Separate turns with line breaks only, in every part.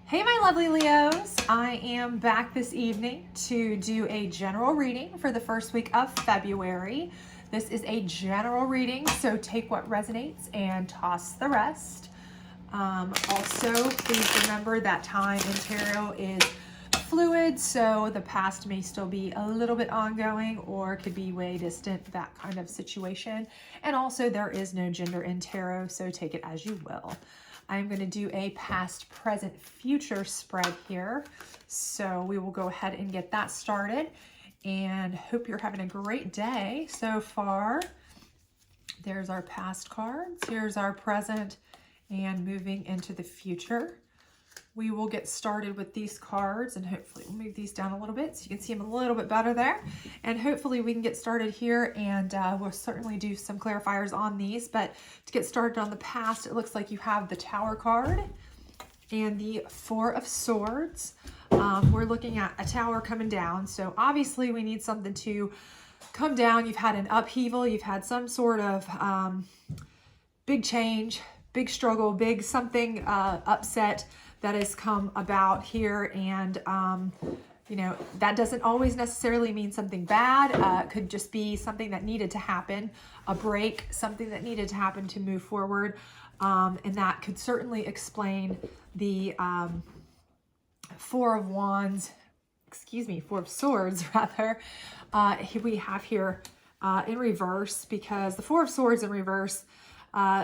Hey my lovely Leos, I am back this evening to do a general reading for the first week of February. This is a general reading, so take what resonates and toss the rest. Also, please remember that time in tarot is fluid, so the past may still be a little bit ongoing or could be way distant, that kind of situation. And also there is no gender in tarot, so take it as you will. I'm going to do a past, present, future spread here. So we will go ahead and get that started and hope you're having a great day so far. There's our past cards. Here's our present and moving into the future. We will get started with these cards and hopefully we'll move these down a little bit so you can see them a little bit better there. And hopefully we can get started here and we'll certainly do some clarifiers on these. But to get started on the past, it looks like you have the Tower card and the Four of Swords. We're looking at a tower coming down. So obviously we need something to come down. You've had an upheaval. You've had some sort of big change, big struggle, big something upset that has come about here. And, you know, that doesn't always necessarily mean something bad. It could just be something that needed to happen, a break, something that needed to happen to move forward. And that could certainly explain the Four of Swords, rather. We have here in reverse, because the Four of Swords in reverse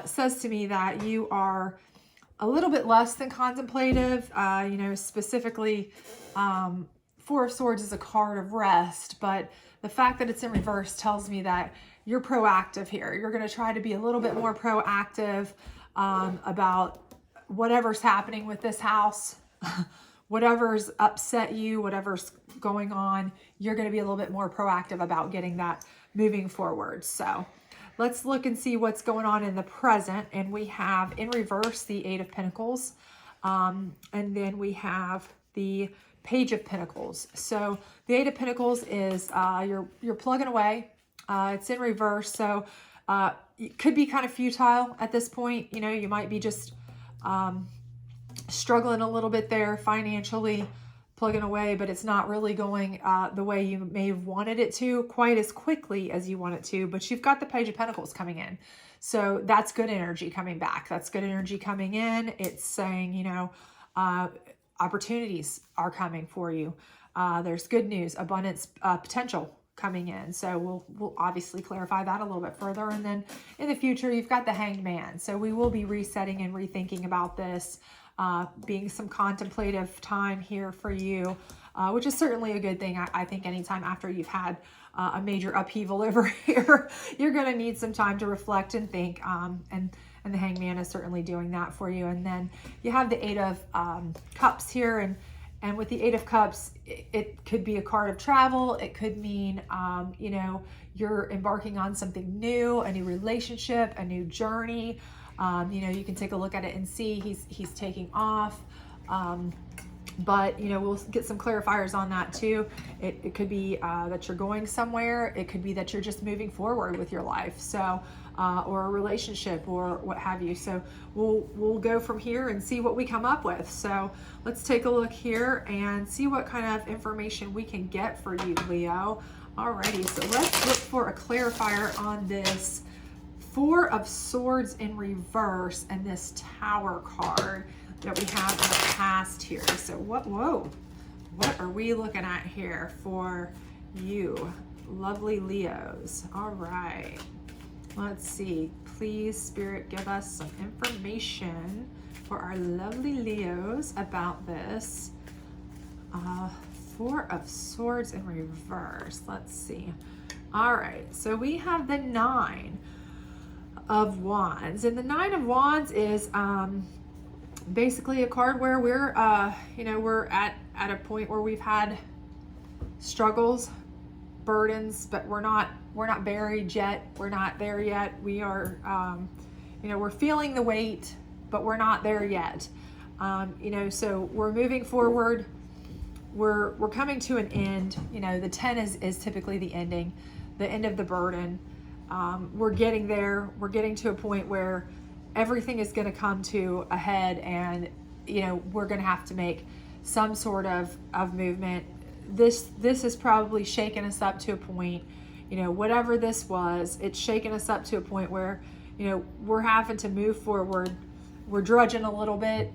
says to me that you are a little bit less than contemplative. You know, specifically, Four of Swords is a card of rest, but the fact that it's in reverse tells me that you're proactive here. You're going to try to be a little bit more proactive about whatever's happening with this house, whatever's upset you, whatever's going on. You're going to be a little bit more proactive about getting that moving forward. So let's look and see what's going on in the present. And we have in reverse the Eight of Pentacles. And then we have the Page of Pentacles. So the Eight of Pentacles is you're plugging away. It's in reverse. So it could be kind of futile at this point. You know, you might be just struggling a little bit there financially, plugging away, but it's not really going the way you may have wanted it to quite as quickly as you want it to. But you've got the Page of Pentacles coming in. So that's good energy coming back. That's good energy coming in. It's saying, you know, opportunities are coming for you. There's good news, abundance, potential coming in. So we'll obviously clarify that a little bit further. And then in the future, you've got the Hanged Man. So we will be resetting and rethinking about this. Being some contemplative time here for you, which is certainly a good thing. I think anytime after you've had a major upheaval over here, you're going to need some time to reflect and think. And the Hanged Man is certainly doing that for you. And then you have the Eight of Cups here. And with the Eight of Cups, it could be a card of travel. It could mean, you know, you're embarking on something new, a new relationship, a new journey. You know, you can take a look at it and see he's taking off. But, you know, we'll get some clarifiers on that too. It could be that you're going somewhere. It could be that you're just moving forward with your life. So, or a relationship or what have you. So we'll go from here and see what we come up with. So let's take a look here and see what kind of information we can get for you, Leo. Alrighty, so let's look for a clarifier on this Four of Swords in reverse and this Tower card that we have in the past here. So what are we looking at here for you, lovely Leos? All right, let's see. Please, Spirit, give us some information for our lovely Leos about this. Four of Swords in reverse. Let's see. All right, so we have the Nine of Wands, and the Nine of Wands is basically a card where we're you know, we're at a point where we've had struggles, burdens, but we're not buried yet. We're not there yet. We are you know, we're feeling the weight, but we're not there yet. You know, so we're moving forward. We're coming to an end. You know, the 10 is typically the ending, the end of the burden. We're getting there. We're getting to a point where everything is going to come to a head, and you know, we're going to have to make some sort of movement. This has probably shaken us up to a point, you know, whatever this was, it's shaken us up to a point where, you know, we're having to move forward. We're drudging a little bit,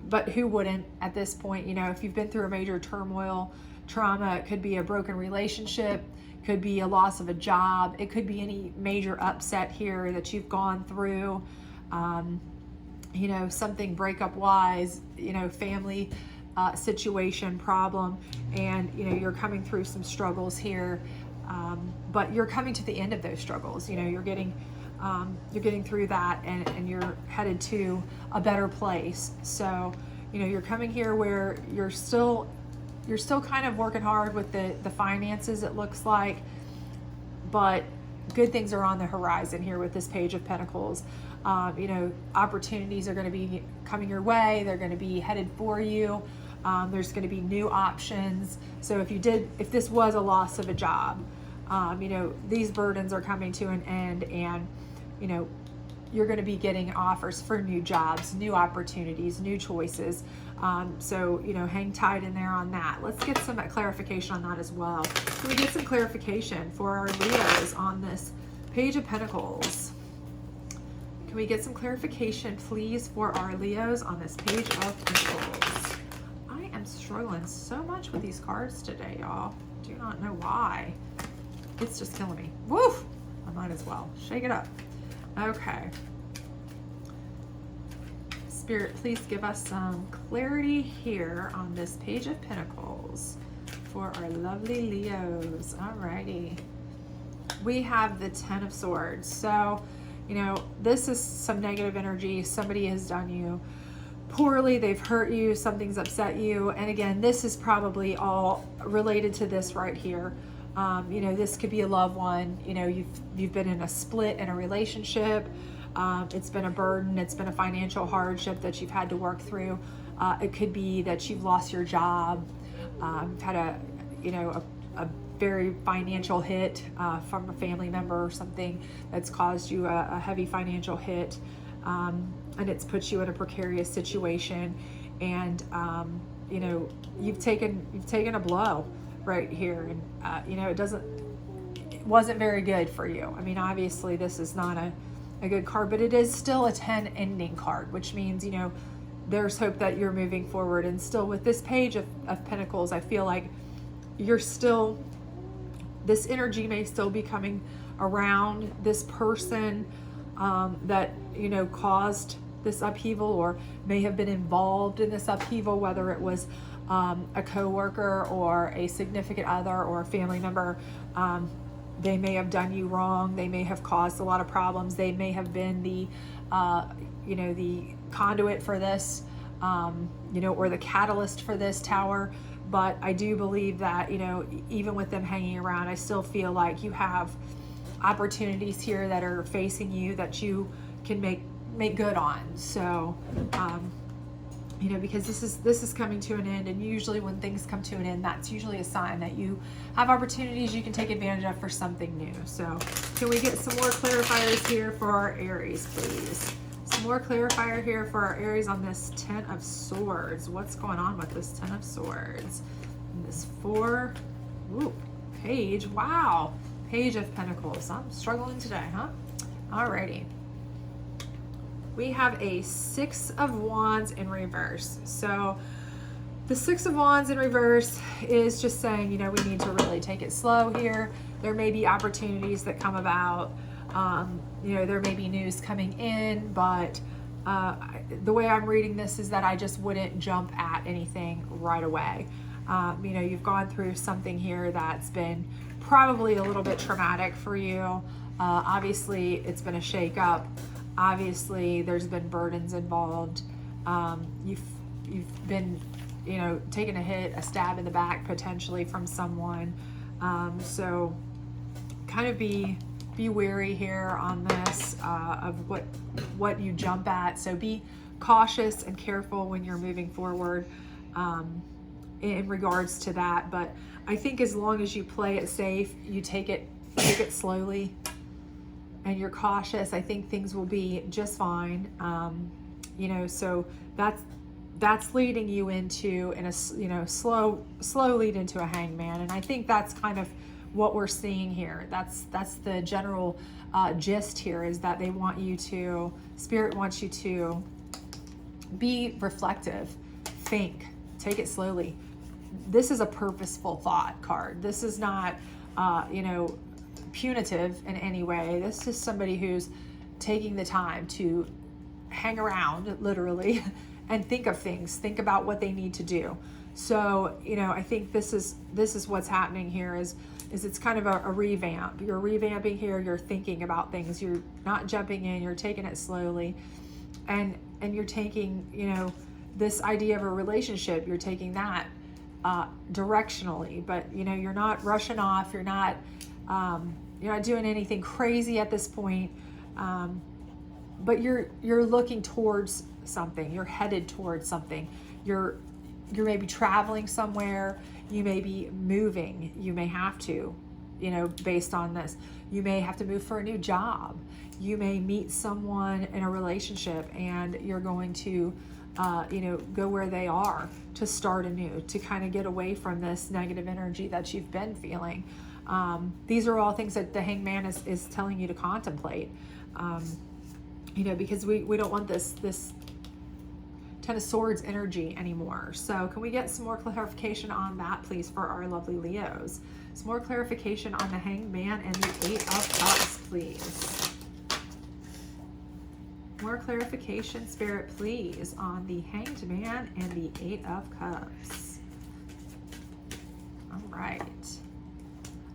but who wouldn't at this point? You know, if you've been through a major turmoil, trauma, it could be a broken relationship, could be a loss of a job, it could be any major upset here that you've gone through, you know, something breakup wise, you know, family situation, problem, and you know, you're coming through some struggles here, but you're coming to the end of those struggles. You know, you're getting through that, and you're headed to a better place. So, you know, you're coming here where you're still kind of working hard with the finances, it looks like, but good things are on the horizon here with this Page of Pentacles. You know, opportunities are going to be coming your way. They're going to be headed for you. There's going to be new options. So if this was a loss of a job, you know, these burdens are coming to an end, and, you know, you're going to be getting offers for new jobs, new opportunities, new choices. So, you know, hang tight in there on that. Let's get some clarification on that as well. Can we get some clarification for our Leos on this Page of Pentacles? Can we get some clarification, please, for our Leos on this Page of Pentacles? I am struggling so much with these cards today, y'all. Do not know why. It's just killing me. Woof! I might as well shake it up. Okay. Spirit, please give us some clarity here on this Page of Pentacles for our lovely Leos. Alrighty. We have the Ten of Swords. So, you know, this is some negative energy. Somebody has done you poorly. They've hurt you. Something's upset you. And again, this is probably all related to this right here. You know, this could be a loved one. You know, you've been in a split in a relationship. It's been a burden. It's been a financial hardship that you've had to work through. It could be that you've lost your job, had a very financial hit from a family member or something that's caused you a heavy financial hit, and it's put you in a precarious situation. And you know, you've taken a blow right here, and you know, it wasn't very good for you. I mean, obviously this is not a good card, but it is still a 10 ending card, which means, you know, there's hope that you're moving forward. And still with this Page of Pentacles, I feel like you're still, this energy may still be coming around this person that, you know, caused this upheaval or may have been involved in this upheaval, whether it was a coworker or a significant other or a family member. They may have done you wrong. They may have caused a lot of problems. They may have been the, you know, the conduit for this, you know, or the catalyst for this Tower. But I do believe that, you know, even with them hanging around, I still feel like you have opportunities here that are facing you that you can make good on. So, you know, because this is coming to an end, and usually when things come to an end, that's usually a sign that you have opportunities you can take advantage of for something new. So can we get some more clarifiers here for our Aries, please? Some more clarifier here for our Aries on this Ten of Swords. What's going on with this Ten of Swords? And this Page, wow, Page of Pentacles. I'm struggling today, huh? Alrighty. We have a Six of Wands in reverse. So the Six of Wands in reverse is just saying, you know, we need to really take it slow here. There may be opportunities that come about. You know, there may be news coming in, but the way I'm reading this is that I just wouldn't jump at anything right away. You know, you've gone through something here that's been probably a little bit traumatic for you. Obviously, it's been a shakeup. Obviously, there's been burdens involved. You've been, you know, taking a hit, a stab in the back potentially from someone. So kind of be wary here on this of what you jump at. So be cautious and careful when you're moving forward in regards to that. But I think as long as you play it safe, you take it slowly, and you're cautious, I think things will be just fine. You know, so that's leading you into slow lead into a hangman. And I think that's kind of what we're seeing here. That's the general gist here, is that they want you to, Spirit wants you to be reflective, think, take it slowly. This is a purposeful thought card. This is not punitive in any way. This is somebody who's taking the time to hang around, literally, and think of things, think about what they need to do. So, I think this is what's happening here is it's kind of a revamp. You're revamping here, you're thinking about things, you're not jumping in, you're taking it slowly, and you're taking, this idea of a relationship, you're taking that directionally, but you're not rushing off, you're not doing anything crazy at this point, but you're looking towards something, you're headed towards something, you're maybe traveling somewhere, you may be moving, you may have to, based on this, you may have to move for a new job, you may meet someone in a relationship and you're going to go where they are to start anew, to kind of get away from this negative energy that you've been feeling. These are all things that the Hangman is telling you to contemplate, because we don't want this Ten of Swords energy anymore. So can we get some more clarification on that, please, for our lovely Leos? Some more clarification on the Hangman and the Eight of Cups, please. More clarification, Spirit, please, on the Hanged Man and the Eight of Cups. All right.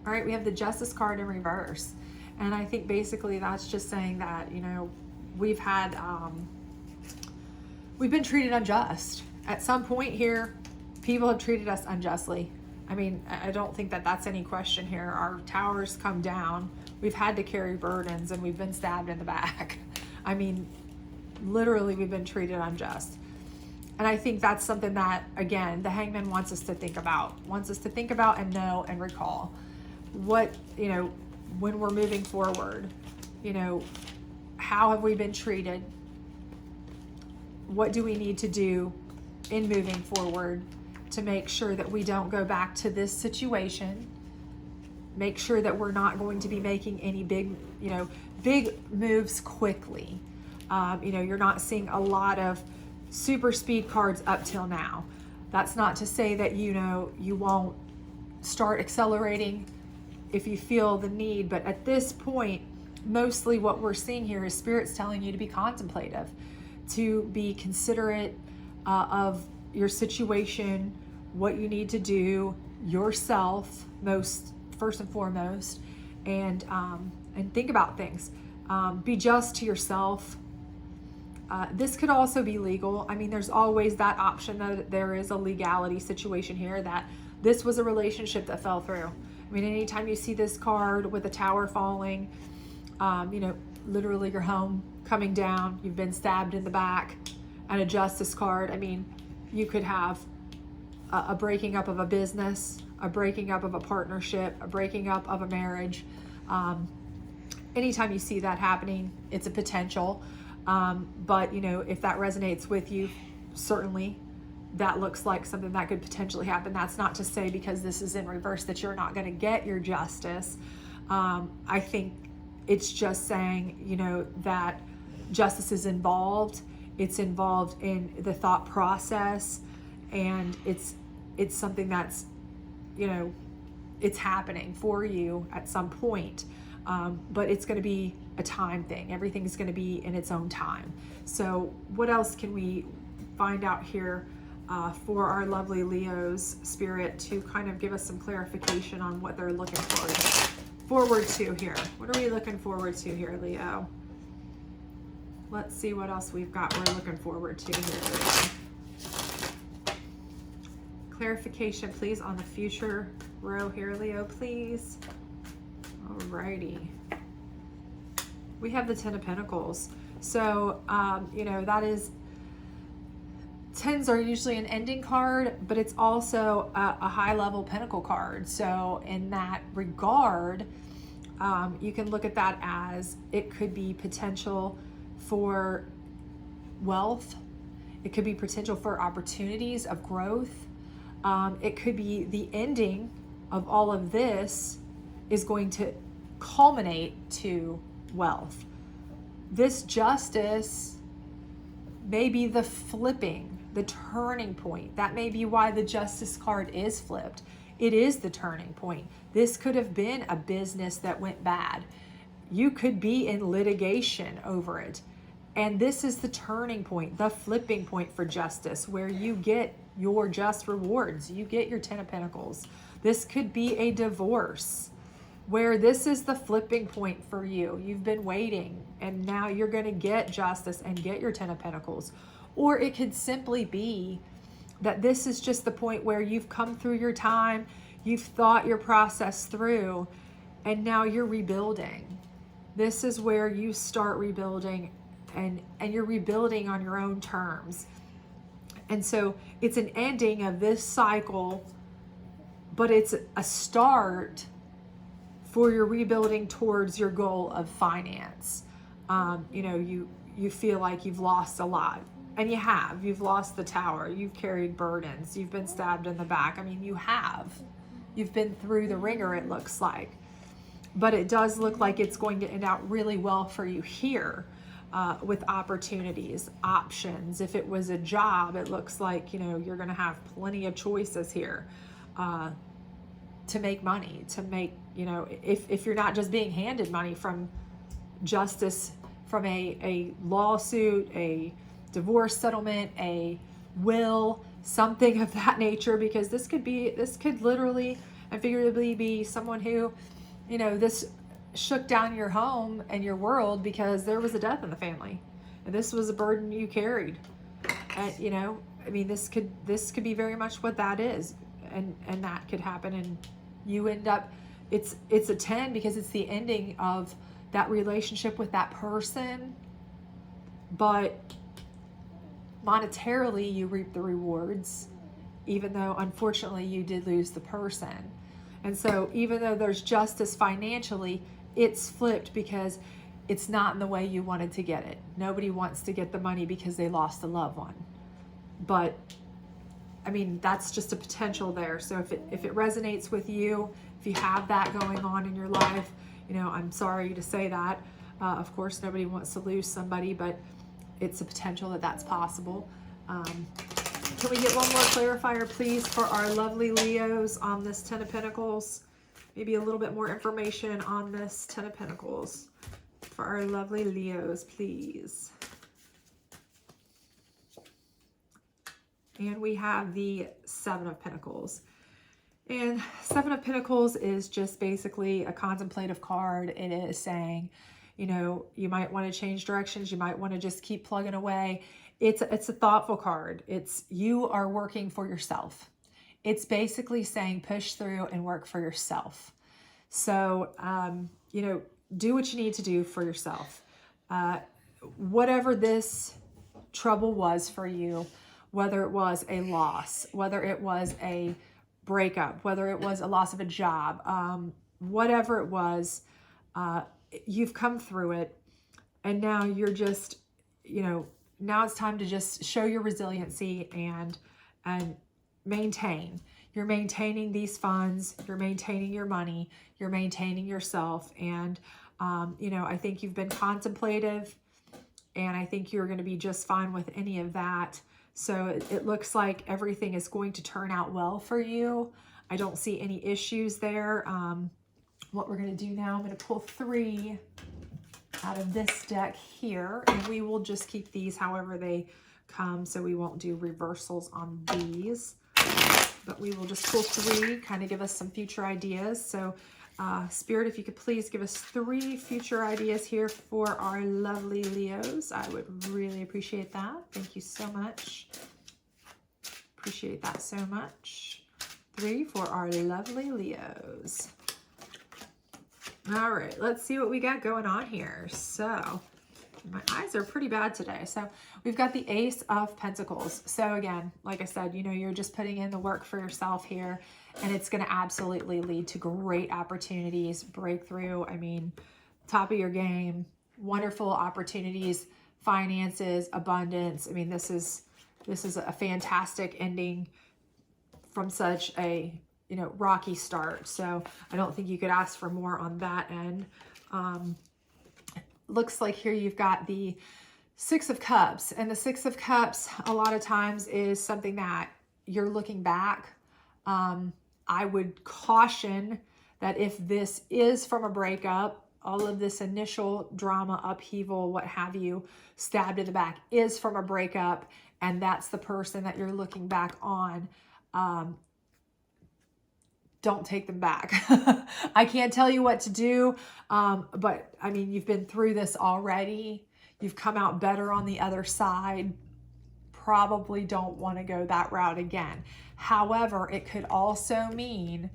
All right, we have the Justice card in reverse. And I think basically that's just saying that, we've had, we've been treated unjust. At some point here, people have treated us unjustly. I mean, I don't think that that's any question here. Our towers come down. We've had to carry burdens and we've been stabbed in the back. I mean, literally, we've been treated unjust. And I think that's something that, again, the Hangman wants us to think about, and know and recall. What, when we're moving forward, how have we been treated? What do we need to do in moving forward to make sure that we don't go back to this situation? Make sure that we're not going to be making any big moves quickly. You're not seeing a lot of super speed cards up till now. That's not to say that, you won't start accelerating if you feel the need, but at this point, mostly what we're seeing here is Spirit's telling you to be contemplative, to be considerate of your situation, what you need to do yourself, first and foremost, and think about things. Be just to yourself. This could also be legal. I mean, there's always that option that there is a legality situation here, that this was a relationship that fell through. I mean, anytime you see this card with a tower falling, literally your home coming down, you've been stabbed in the back, and a Justice card. I mean, you could have a breaking up of a business, a breaking up of a partnership, a breaking up of a marriage. Anytime you see that happening, it's a potential. But if that resonates with you, certainly that looks like something that could potentially happen. That's not to say, because this is in reverse, that you're not going to get your justice. I think it's just saying, that justice is involved. It's involved in the thought process, and it's something that's, it's happening for you at some point. But it's going to be a time thing. Everything's going to be in its own time. So what else can we find out here for our lovely Leos, Spirit, to kind of give us some clarification on what they're looking forward to here? What are we looking forward to here, Leo? Let's see what else we've got we're looking forward to here. Clarification, please, on the future row here, Leo, please. Alrighty. We have the Ten of Pentacles. So, that is, tens are usually an ending card, but it's also a high-level Pentacle card. So in that regard, you can look at that as it could be potential for wealth. It could be potential for opportunities of growth. It could be the ending of all of this is going to culminate to wealth. This justice may be the flipping, the turning point. That may be why the justice card is flipped. It is the turning point. This could have been a business that went bad. You could be in litigation over it. And this is the turning point, the flipping point for justice, where you get your just rewards. You get your 10 of Pentacles. This could be a divorce, where this is the flipping point for you. You've been waiting, and now you're going to get justice and get your 10 of Pentacles. Or it could simply be that this is just the point where you've come through your time, you've thought your process through, and now you're rebuilding. This is where you start rebuilding, and you're rebuilding on your own terms. And so it's an ending of this cycle, but it's a start for your rebuilding towards your goal of finance. You feel like you've lost a lot, and you have. You've lost the tower. You've carried burdens. You've been stabbed in the back. I mean, you have. You've been through the ringer, it looks like. But it does look like it's going to end out really well for you here with opportunities, options. If it was a job, it looks like, you're going to have plenty of choices here to make money, to make, if you're not just being handed money from justice, from a lawsuit, a divorce settlement, a will, something of that nature, because this could literally and figuratively be someone who, this shook down your home and your world because there was a death in the family, and this was a burden you carried. And this could be very much what that is, and that could happen, and you end up, it's a 10 because it's the ending of that relationship with that person, but monetarily you reap the rewards, even though unfortunately you did lose the person. And so even though there's justice financially, it's flipped because it's not in the way you wanted to get it. Nobody wants to get the money because they lost a loved one. But that's just a potential there. So if it resonates with you, if you have that going on in your life, I'm sorry to say that. Of course, nobody wants to lose somebody, but it's a potential that that's possible. Can we get one more clarifier, please, for our lovely Leos on this 10 of Pentacles? Maybe a little bit more information on this 10 of Pentacles for our lovely Leos, please. And we have the 7 of Pentacles. And 7 of Pentacles is just basically a contemplative card. It is saying, you might want to change directions. You might want to just keep plugging away. It's a thoughtful card. It's you are working for yourself. It's basically saying push through and work for yourself. So, do what you need to do for yourself. Whatever this trouble was for you, whether it was a loss, whether it was a breakup, whether it was a loss of a job, whatever it was, you've come through it, and now you're just, now it's time to just show your resiliency and maintain. You're maintaining these funds, you're maintaining your money, you're maintaining yourself, and I think you've been contemplative, and I think you're going to be just fine with any of that. So it looks like everything is going to turn out well for you. I don't see any issues there. What we're going to do now, I'm going to pull 3 out of this deck here, and we will just keep these however they come, so we won't do reversals on these, but we will just pull 3, kind of give us some future ideas. So Spirit, if you could please give us 3 future ideas here for our lovely Leos, I would really appreciate that. Thank you so much. Appreciate that so much. 3 for our lovely Leos. All right, let's see what we got going on here. So my eyes are pretty bad today. So we've got the Ace of Pentacles. So again, like I said, you're just putting in the work for yourself here, and it's going to absolutely lead to great opportunities, breakthrough. Top of your game, wonderful opportunities, finances, abundance. This is This is a fantastic ending from such a, rocky start. So I don't think you could ask for more on that end. Looks like here you've got the Six of Cups, and the Six of Cups a lot of times is something that you're looking back. I would caution that if this is from a breakup, all of this initial drama, upheaval, what have you, stabbed in the back is from a breakup, and that's the person that you're looking back on. Don't take them back. I can't tell you what to do, but I mean, you've been through this already. You've come out better on the other side. Probably don't want to go that route again. However, it could also mean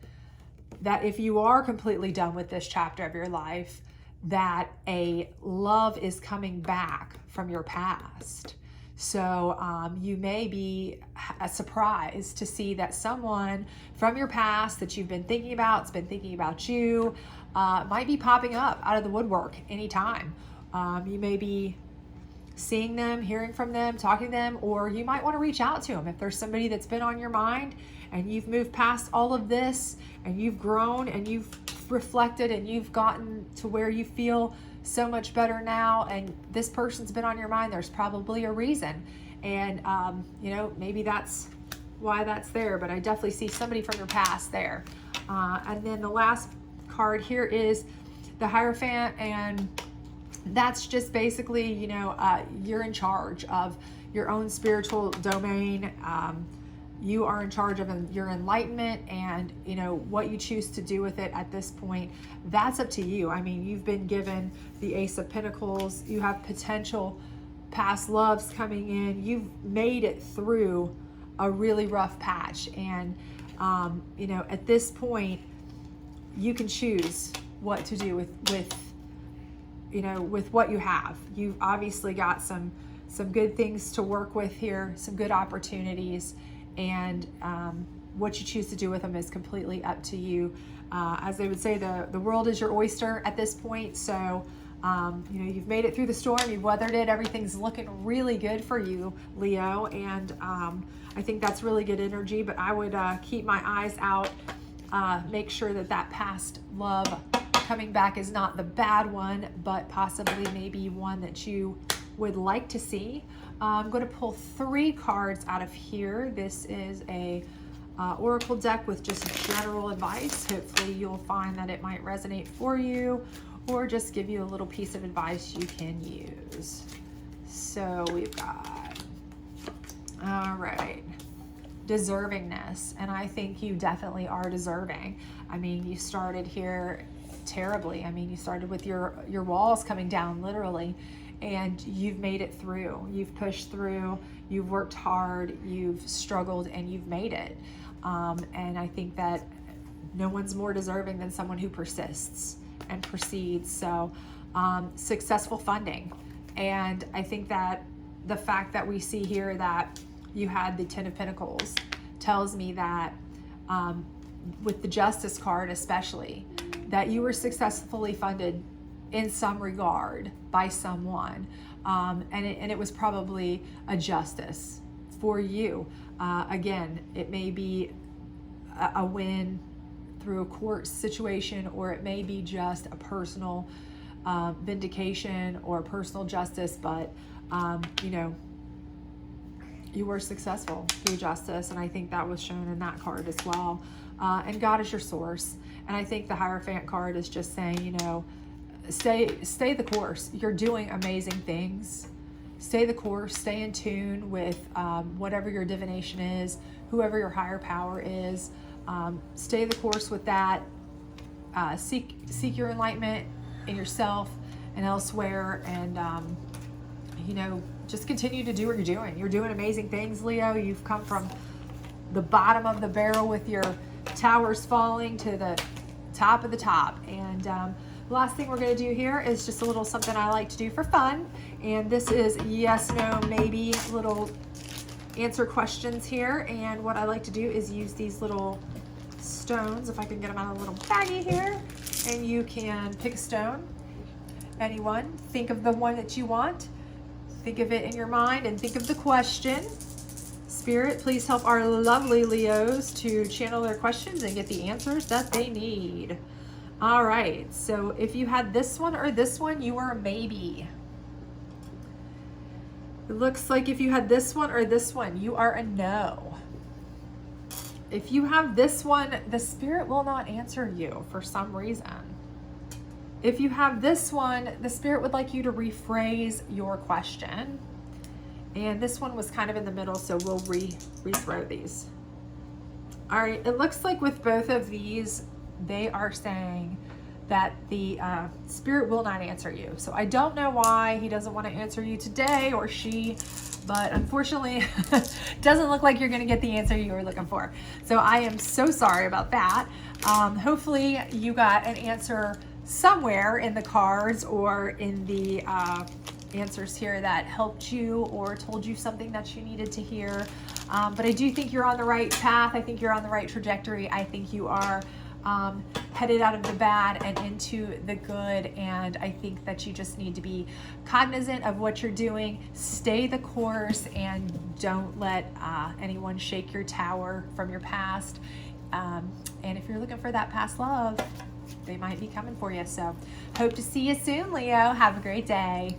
that if you are completely done with this chapter of your life, that a love is coming back from your past. So you may be surprised to see that someone from your past that you've been thinking about, has been thinking about you, might be popping up out of the woodwork anytime. You may be seeing them, hearing from them, talking to them, or you might want to reach out to them. If there's somebody that's been on your mind and you've moved past all of this and you've grown and you've reflected and you've gotten to where you feel so much better now, and this person's been on your mind, there's probably a reason. And, maybe that's why that's there, but I definitely see somebody from your past there. And then the last card here is the Hierophant, and that's just basically, you're in charge of your own spiritual domain. You are in charge of your enlightenment, and what you choose to do with it at this point, that's up to you. I mean, you've been given the Ace of Pentacles. You have potential past loves coming in. You've made it through a really rough patch, and at this point, you can choose what to do with what you have. You've obviously got some good things to work with here, some good opportunities, and what you choose to do with them is completely up to you. As they would say, the world is your oyster at this point. So you've made it through the storm, you've weathered it, everything's looking really good for you, Leo, and I think that's really good energy. But I would keep my eyes out, make sure that past love coming back is not the bad one, but possibly maybe one that you would like to see. I'm going to pull 3 cards out of here. This is a oracle deck with just general advice. Hopefully you'll find that it might resonate for you, or just give you a little piece of advice you can use. So we've got, all right, deservingness, and I think you definitely are deserving. I mean, you started here terribly. I mean, you started with your walls coming down literally, and you've made it through. You've pushed through, you've worked hard, you've struggled, and you've made it. And I think that no one's more deserving than someone who persists and proceeds. So successful funding. And I think that the fact that we see here that you had the 10 of Pentacles tells me that with the Justice card especially, that you were successfully funded in some regard by someone, and it was probably a justice for you. Again, it may be a win through a court situation, or it may be just a personal vindication or personal justice, but you were successful through justice, and I think that was shown in that card as well. And God is your source, and I think the Hierophant card is just saying, stay the course. You're doing amazing things. Stay the course, stay in tune with whatever your divination is, whoever your higher power is. Stay the course with that. Seek your enlightenment in yourself and elsewhere, and just continue to do what you're doing. You're doing amazing things, Leo. You've come from the bottom of the barrel with your towers falling to the top of the top. And the last thing we're going to do here is just a little something I like to do for fun. And this is yes, no, maybe little answer questions here. And what I like to do is use these little stones, if I can get them out of a little baggie here. And you can pick a stone, anyone. Think of the one that you want. Think of it in your mind and think of the question. Spirit, please help our lovely Leos to channel their questions and get the answers that they need. All right, so if you had this one or this one, you were a maybe. It looks like if you had this one or this one, you are a no. If you have this one, the Spirit will not answer you for some reason. If you have this one, the Spirit would like you to rephrase your question. And this one was kind of in the middle, so we'll rethrow these. All right, it looks like with both of these, they are saying that the Spirit will not answer you. So I don't know why he doesn't want to answer you today, or she, but unfortunately, doesn't look like you're going to get the answer you were looking for. So I am so sorry about that. Hopefully you got an answer somewhere in the cards or in the answers here that helped you or told you something that you needed to hear. But I do think you're on the right path. I think you're on the right trajectory. I think you are headed out of the bad and into the good. And I think that you just need to be cognizant of what you're doing, stay the course, and don't let anyone shake your tower from your past. And if you're looking for that past love, they might be coming for you. So hope to see you soon, Leo. Have a great day.